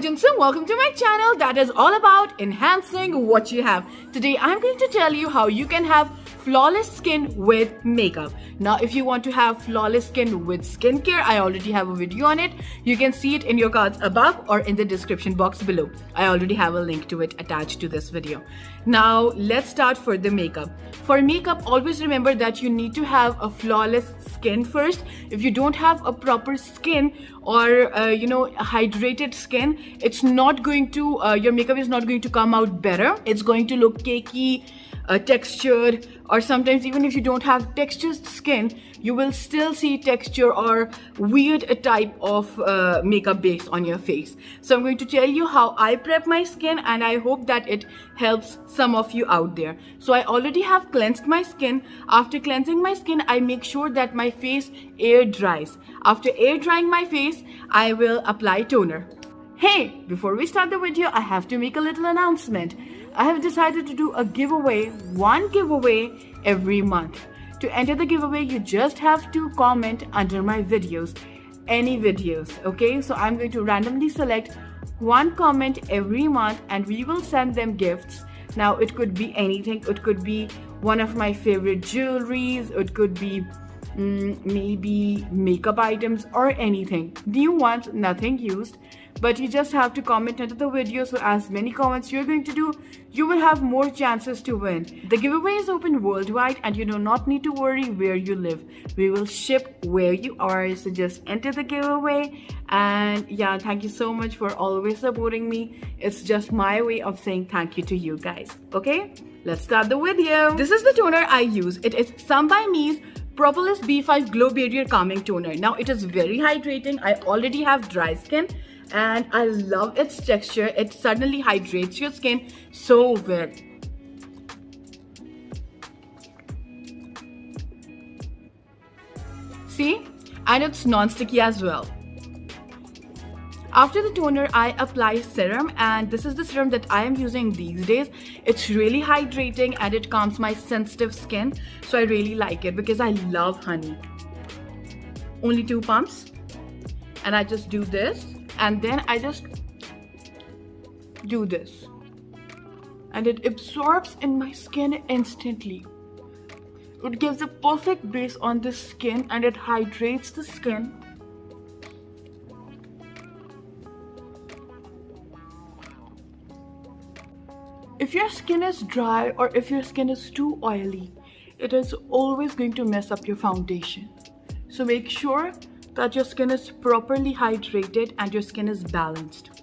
Junction, welcome to my channel that is all about enhancing what you have. Today I'm going to tell you how you can have flawless skin with makeup. Now if you want to have flawless skin with skincare, I already have a video on it. You can see it in your cards above or in the description box below. I already have a link to it attached to this video. Now let's start for the makeup. For makeup, always remember that you need to have a flawless skin first. If you don't have a proper skin or hydrated skin, it's not going to your makeup is not going to come out better. It's going to look cakey, textured, or sometimes even if you don't have textured skin, you will still see texture or weird type of makeup base on your face. So I'm going to tell you how I prep my skin, and I hope that it helps some of you out there. So I already have cleansed my skin. After cleansing my skin, I make sure that my face air dries. After air drying my face, I will apply toner. Hey, before we start the video, I have to make a little announcement. I have decided to do a giveaway, one giveaway every month. To enter the giveaway, you just have to comment under my videos, any videos, okay? So I'm going to randomly select one comment every month and we will send them gifts. Now it could be anything. It could be one of my favorite jewelries. It could be maybe makeup items or anything. New ones, nothing used. But you just have to comment under the video, so as many comments you're going to do, you will have more chances to win. The giveaway is open worldwide and you do not need to worry where you live. We will ship where you are, so just enter the giveaway. And yeah, thank you so much for always supporting me. It's just my way of saying thank you to you guys. Okay, let's start the video. This is the toner I use. It is Some by Me's Propolis B5 Glow Barrier Calming Toner. Now it is very hydrating. I already have dry skin and I love its texture. It suddenly hydrates your skin so well. See? And it's non-sticky as well. After the toner, I apply serum, and this is the serum that I am using these days. It's really hydrating and it calms my sensitive skin. So I really like it because I love honey. Only 2 pumps. And I just do this. And then I just do this. And it absorbs in my skin instantly. It gives a perfect base on the skin and it hydrates the skin. If your skin is dry or if your skin is too oily, it is always going to mess up your foundation. So make sure that your skin is properly hydrated and your skin is balanced.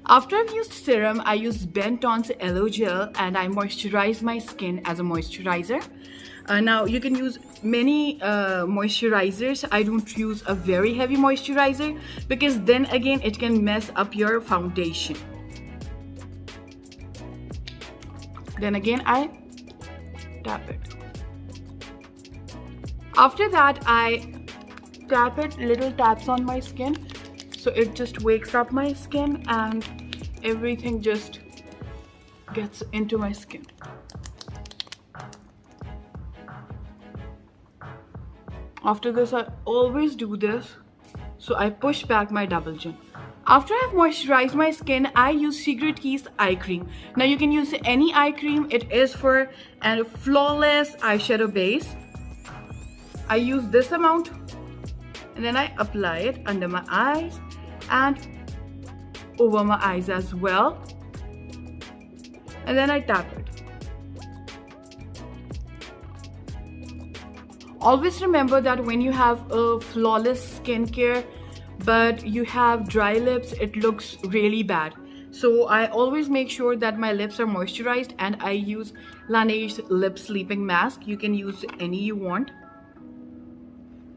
After I've used serum, I use Benton's Aloe Gel and I moisturize my skin as a moisturizer. Now you can use many moisturizers. I don't use a very heavy moisturizer because then again it can mess up your foundation. Then again I tap it. After that I tap it, little taps on my skin, so it just wakes up my skin and everything just gets into my skin. After this, I always do this, so I push back my double chin. After I've moisturized my skin, I use Secret Keys eye cream. Now you can use any eye cream. It is for a flawless eyeshadow base. I use this amount and then I apply it under my eyes and over my eyes as well. And then I tap it. Always remember that when you have a flawless skincare but you have dry lips, it looks really bad. So I always make sure that my lips are moisturized and I use Laneige Lip Sleeping Mask. You can use any you want.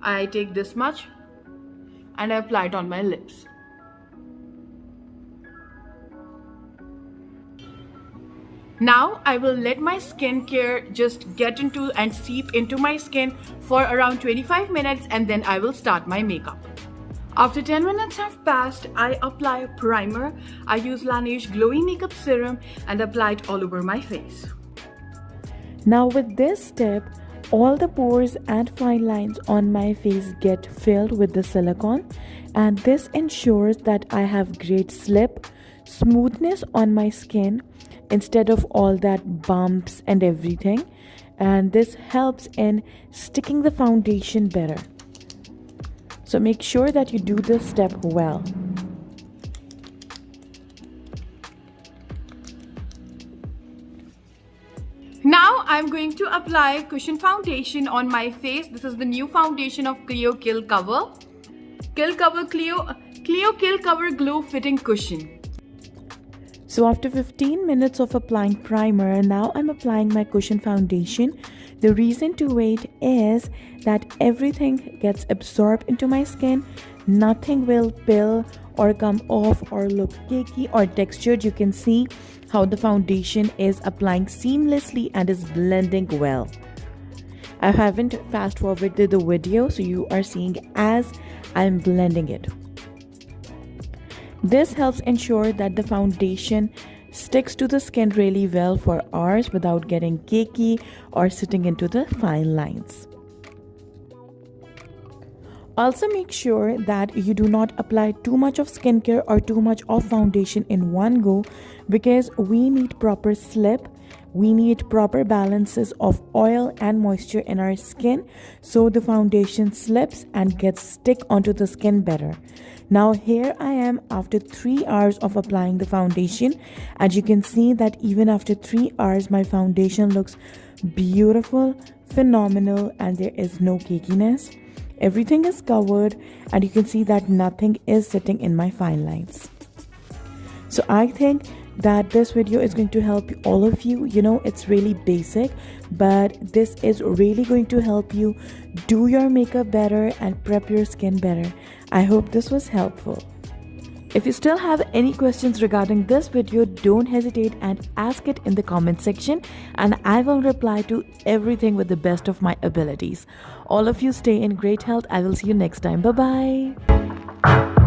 I take this much and I apply it on my lips. Now I will let my skincare just get into and seep into my skin for around 25 minutes and then I will start my makeup. After 10 minutes have passed, I apply a primer. I use Laneige Glowy Makeup Serum and apply it all over my face. Now with this step, all the pores and fine lines on my face get filled with the silicone and this ensures that I have great slip, smoothness on my skin instead of all that bumps and everything. And this helps in sticking the foundation better. So make sure that you do this step well. Now I'm going to apply cushion foundation on my face. This is the new foundation of Clio Kill Cover. Clio Kill Cover Glow Fitting Cushion. So after 15 minutes of applying primer, now I'm applying my cushion foundation. The reason to wait is that everything gets absorbed into my skin. Nothing will pill or come off or look cakey or textured. You can see how the foundation is applying seamlessly and is blending well. I haven't fast forwarded the video, so you are seeing as I'm blending it. This helps ensure that the foundation sticks to the skin really well for hours without getting cakey or sitting into the fine lines. Also make sure that you do not apply too much of skincare or too much of foundation in one go, because we need proper slip. We need proper balances of oil and moisture in our skin so the foundation slips and gets stick onto the skin better. Now here I am after 3 hours of applying the foundation, and you can see that even after 3 hours my foundation looks beautiful, phenomenal, and there is no cakiness. Everything is covered and you can see that nothing is sitting in my fine lines. So I think that this video is going to help all of you. You know, it's really basic, but this is really going to help you do your makeup better and prep your skin better. I hope this was helpful. If you still have any questions regarding this video, don't hesitate and ask it in the comment section, and I will reply to everything with the best of my abilities. All of you stay in great health. I will see you next time. Bye bye.